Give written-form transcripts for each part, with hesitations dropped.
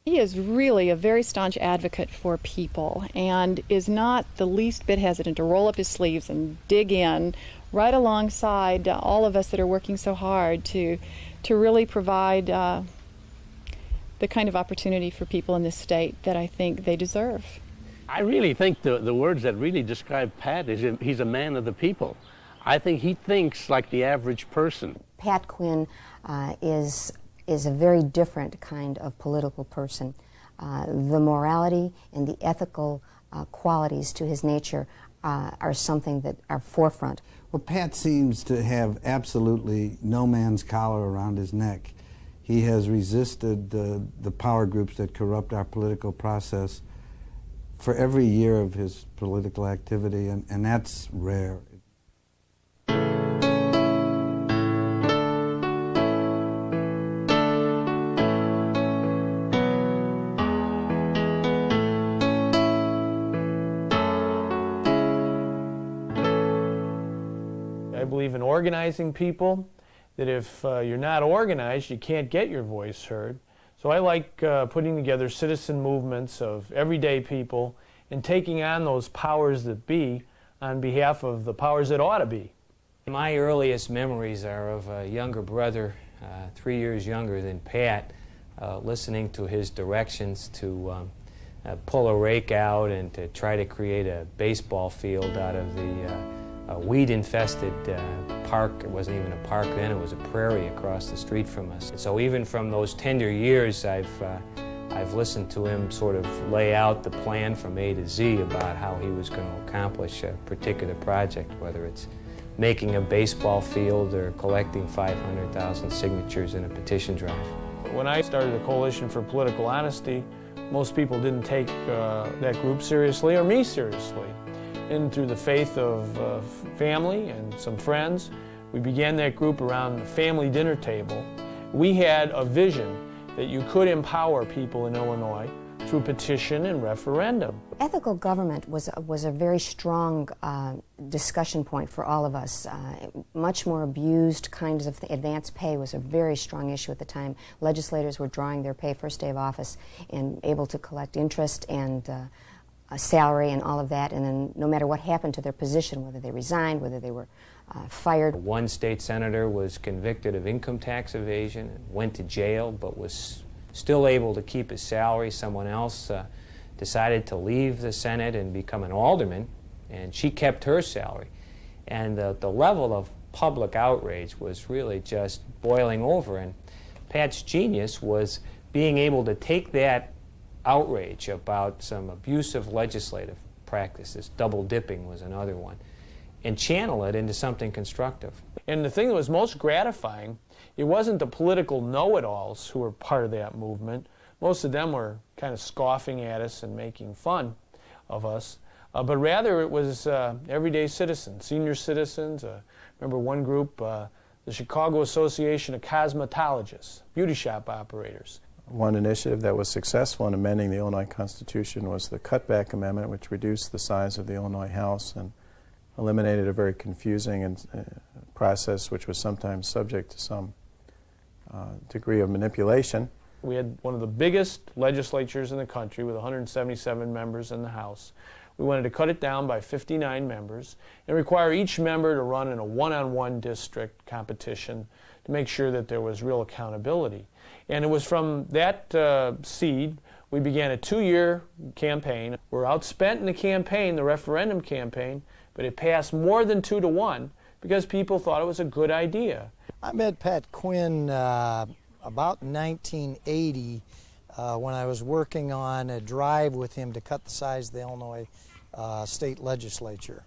He is really a very staunch advocate for people and is not the least bit hesitant to roll up his sleeves and dig in right alongside all of us that are working so hard to really provide the kind of opportunity for people in this state that I think they deserve. I really think the words that really describe Pat is he's a man of the people. I think he thinks like the average person. Pat Quinn is a very different kind of political person. The morality and the ethical qualities to his nature are something that are forefront. Well, Pat seems to have absolutely no man's collar around his neck. He has resisted the power groups that corrupt our political process for every year of his political activity, and that's rare. I believe in organizing people, that if you're not organized, you can't get your voice heard. So I like putting together citizen movements of everyday people and taking on those powers that be on behalf of the powers that ought to be. My earliest memories are of a younger brother, 3 years younger than Pat, listening to his directions to pull a rake out and to try to create a baseball field out of the weed-infested park. It wasn't even a park then, it was a prairie across the street from us. So even from those tender years, I've listened to him sort of lay out the plan from A to Z about how he was going to accomplish a particular project, whether it's making a baseball field or collecting 500,000 signatures in a petition drive. When I started the Coalition for Political Honesty, most people didn't take that group seriously or me seriously. And through the faith of family and some friends, we began that group around the family dinner table. We had a vision that you could empower people in Illinois through petition and referendum. Ethical government was a very strong discussion point for all of us. Much more abused kinds of advanced pay was a very strong issue at the time. Legislators were drawing their pay first day of office and able to collect interest and a salary and all of that, and then no matter what happened to their position, whether they resigned, whether they were fired. One state senator was convicted of income tax evasion and went to jail, but was still able to keep his salary. Someone else decided to leave the Senate and become an alderman, and she kept her salary. And the level of public outrage was really just boiling over, and Pat's genius was being able to take that outrage about some abusive legislative practices, double dipping was another one, and channel it into something constructive. And the thing that was most gratifying, it wasn't the political know-it-alls who were part of that movement. Most of them were kind of scoffing at us and making fun of us, but rather it was everyday citizens, senior citizens. Remember one group, the Chicago Association of Cosmetologists, beauty shop operators. One initiative that was successful in amending the Illinois Constitution was the Cutback Amendment, which reduced the size of the Illinois House and eliminated a very confusing process which was sometimes subject to some degree of manipulation. We had one of the biggest legislatures in the country with 177 members in the House. We wanted to cut it down by 59 members and require each member to run in a one-on-one district competition to make sure that there was real accountability. And it was from that seed we began a 2-year campaign. We're outspent in the campaign, the referendum campaign, but it passed more than 2 to 1 because people thought it was a good idea. I met Pat Quinn about 1980 when I was working on a drive with him to cut the size of the Illinois state legislature.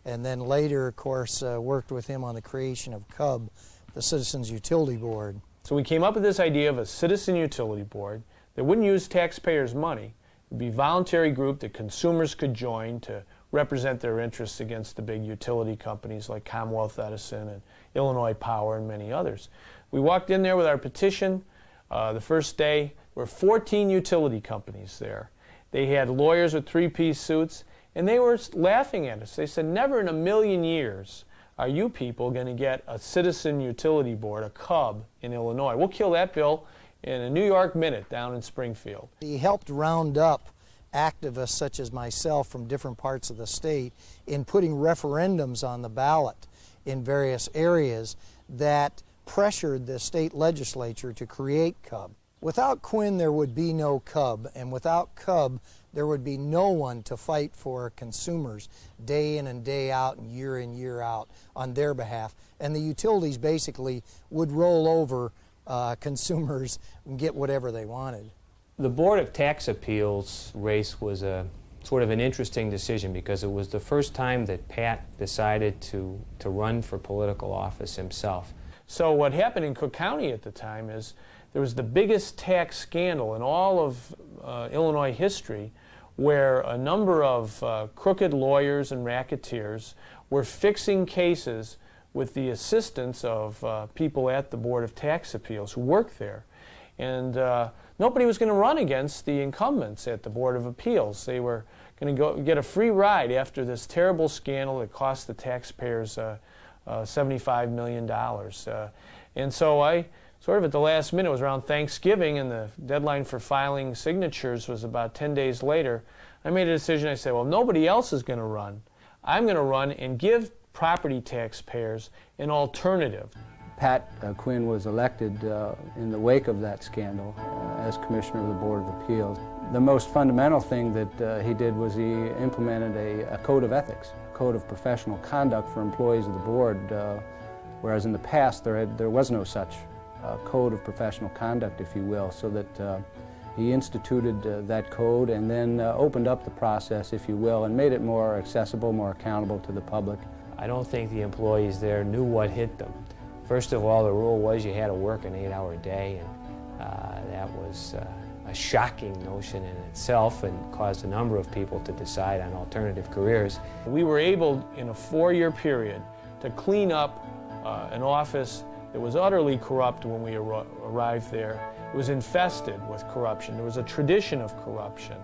And then later, of course, worked with him on the creation of CUB, the Citizens Utility Board. So we came up with this idea of a citizen utility board that wouldn't use taxpayers' money. It would be a voluntary group that consumers could join to represent their interests against the big utility companies like Commonwealth Edison and Illinois Power and many others. We walked in there with our petition. The first day, there were 14 utility companies there. They had lawyers with three-piece suits, and they were laughing at us. They said, never in a million years are you people going to get a citizen utility board, a CUB, in Illinois. We'll kill that bill in a New York minute down in Springfield. He helped round up activists such as myself from different parts of the state in putting referendums on the ballot in various areas that pressured the state legislature to create CUB. Without Quinn, there would be no CUB, and without CUB, there would be no one to fight for consumers day in and day out and year out on their behalf. And the utilities basically would roll over consumers and get whatever they wanted. The Board of Tax Appeals race was a sort of an interesting decision because it was the first time that Pat decided to run for political office himself. So what happened in Cook County at the time is there was the biggest tax scandal in all of Illinois history, where a number of crooked lawyers and racketeers were fixing cases with the assistance of people at the Board of Tax Appeals who worked there. And nobody was going to run against the incumbents at the Board of Appeals. They were going to go get a free ride after this terrible scandal that cost the taxpayers $75 million. And so I, sort of at the last minute, it was around Thanksgiving, and the deadline for filing signatures was about 10 days later. I made a decision. I said, well, nobody else is going to run. I'm going to run and give property taxpayers an alternative. Pat Quinn was elected in the wake of that scandal as Commissioner of the Board of Appeals. The most fundamental thing that he did was he implemented a code of ethics, a code of professional conduct for employees of the board, whereas in the past there was no such code of professional conduct, if you will, so that he instituted that code and then opened up the process, if you will, and made it more accessible, more accountable to the public. I don't think the employees there knew what hit them. First of all, the rule was you had to work an 8-hour day, and that was a shocking notion in itself and caused a number of people to decide on alternative careers. We were able, in a 4-year period, to clean up an office that was utterly corrupt when we arrived there. It was infested with corruption. There was a tradition of corruption.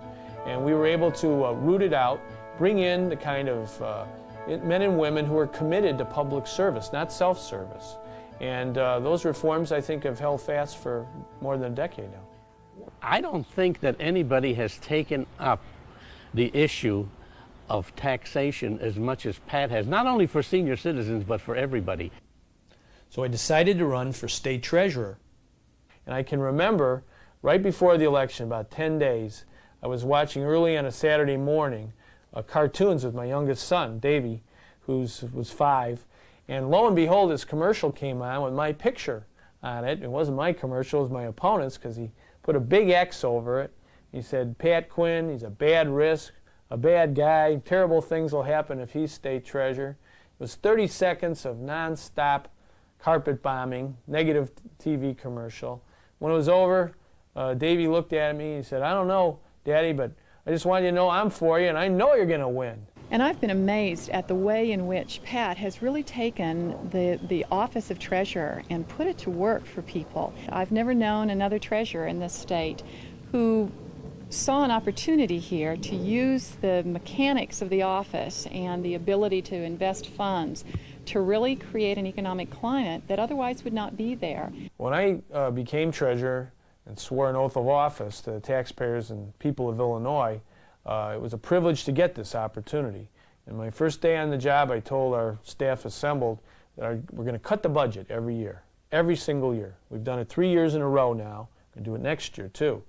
And we were able to root it out, bring in the kind of men and women who are committed to public service, not self-service. And those reforms, I think, have held fast for more than a decade now. I don't think that anybody has taken up the issue of taxation as much as Pat has, not only for senior citizens, but for everybody. So I decided to run for state treasurer. And I can remember, right before the election, about 10 days, I was watching early on a Saturday morning cartoons with my youngest son, Davey, who was 5. And lo and behold, this commercial came on with my picture on it. It wasn't my commercial, it was my opponent's, because he put a big X over it. He said, Pat Quinn, he's a bad risk, a bad guy, terrible things will happen if he's state treasurer. It was 30 seconds of nonstop carpet bombing, negative TV commercial. When it was over, Davey looked at me, he said, I don't know, Daddy, but I just want you to know I'm for you, and I know you're going to win. And I've been amazed at the way in which Pat has really taken the office of treasurer and put it to work for people. I've never known another treasurer in this state who saw an opportunity here to use the mechanics of the office and the ability to invest funds to really create an economic climate that otherwise would not be there. When I became treasurer and swore an oath of office to the taxpayers and people of Illinois, it was a privilege to get this opportunity. And my first day on the job, I told our staff assembled that we're going to cut the budget every year, every single year. We've done it 3 years in a row now. We're going to do it next year, too.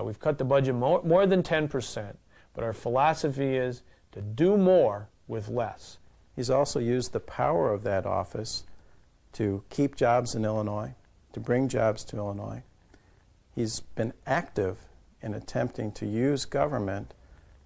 We've cut the budget more than 10%, but our philosophy is to do more with less. He's also used the power of that office to keep jobs in Illinois, to bring jobs to Illinois. He's been active in attempting to use government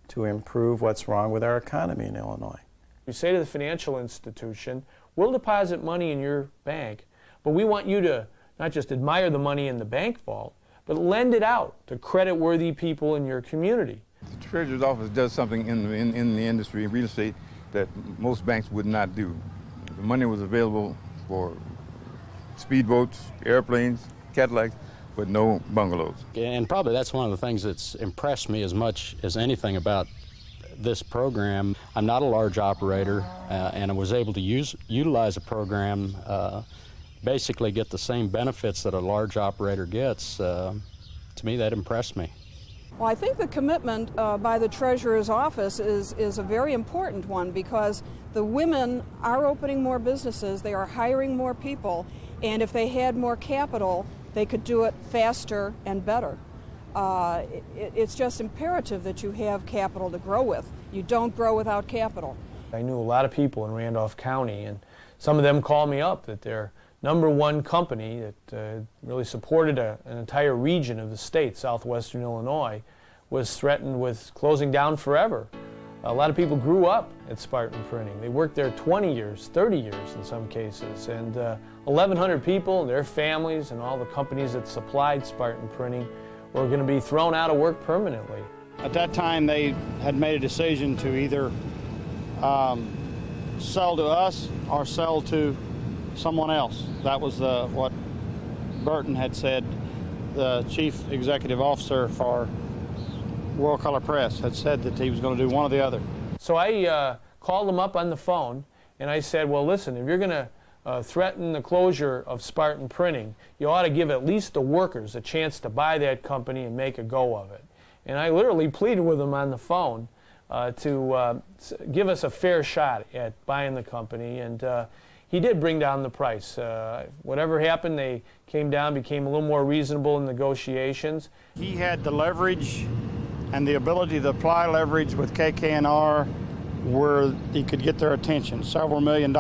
to improve what's wrong with our economy in Illinois. You say to the financial institution, we'll deposit money in your bank, but we want you to not just admire the money in the bank vault, but lend it out to credit-worthy people in your community. The Treasurer's Office does something in the industry of real estate that most banks would not do. The money was available for speedboats, airplanes, Cadillacs, but no bungalows. And probably that's one of the things that's impressed me as much as anything about this program. I'm not a large operator, and I was able to utilize a program basically get the same benefits that a large operator gets, to me that impressed me. Well, I think the commitment by the Treasurer's office is a very important one, because the women are opening more businesses, they are hiring more people, and if they had more capital, they could do it faster and better. It's just imperative that you have capital to grow with. You don't grow without capital. I knew a lot of people in Randolph County, and some of them called me up that their #1 company that really supported an entire region of the state, southwestern Illinois, was threatened with closing down forever. A lot of people grew up at Spartan Printing. They worked there 20 years, 30 years in some cases, and 1,100 people, their families, and all the companies that supplied Spartan Printing were going to be thrown out of work permanently. At that time, they had made a decision to either sell to us or sell to someone else. That was what Burton had said. The chief executive officer for World Color Press had said that he was going to do one or the other. So I called him up on the phone, and I said, well, listen, if you're going to threaten the closure of Spartan Printing, you ought to give at least the workers a chance to buy that company and make a go of it. And I literally pleaded with him on the phone to give us a fair shot at buying the company, and he did bring down the price. Whatever happened, they came down, became a little more reasonable in negotiations. He had the leverage and the ability to apply leverage with KK&R where he could get their attention. Several $1 million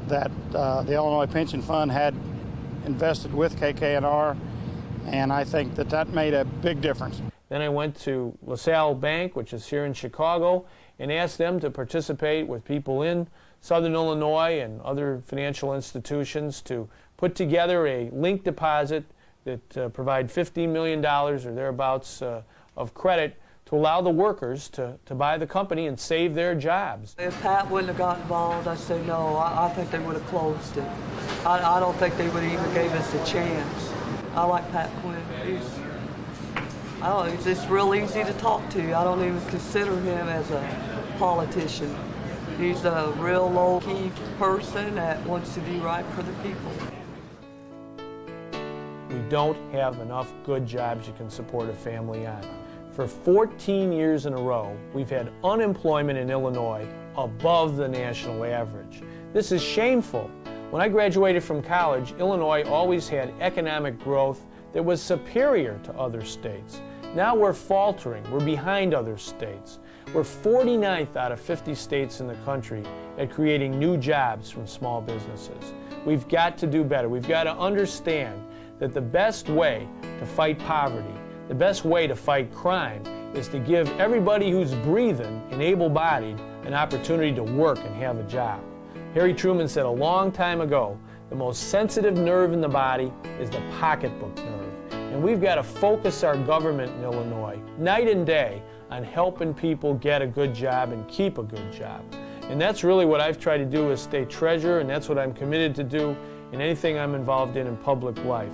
that the Illinois Pension Fund had invested with KK&R, and I think that made a big difference. Then I went to LaSalle Bank, which is here in Chicago, and asked them to participate with people in Southern Illinois and other financial institutions to put together a linked deposit that provide $15 million or thereabouts of credit to allow the workers to buy the company and save their jobs. If Pat wouldn't have got involved, I say no, I think they would have closed it. I don't think they would have even gave us a chance. I like Pat Quinn. He's just real easy to talk to. I don't even consider him as a politician. He's a real low-key person that wants to do right for the people. We don't have enough good jobs you can support a family on. For 14 years in a row, we've had unemployment in Illinois above the national average. This is shameful. When I graduated from college, Illinois always had economic growth that was superior to other states. Now we're faltering. We're behind other states. We're 49th out of 50 states in the country at creating new jobs from small businesses. We've got to do better. We've got to understand that the best way to fight poverty, the best way to fight crime, is to give everybody who's breathing and able-bodied an opportunity to work and have a job. Harry Truman said a long time ago, the most sensitive nerve in the body is the pocketbook nerve. And we've got to focus our government in Illinois, night and day, on helping people get a good job and keep a good job. And that's really what I've tried to do as state treasurer, and that's what I'm committed to do in anything I'm involved in public life.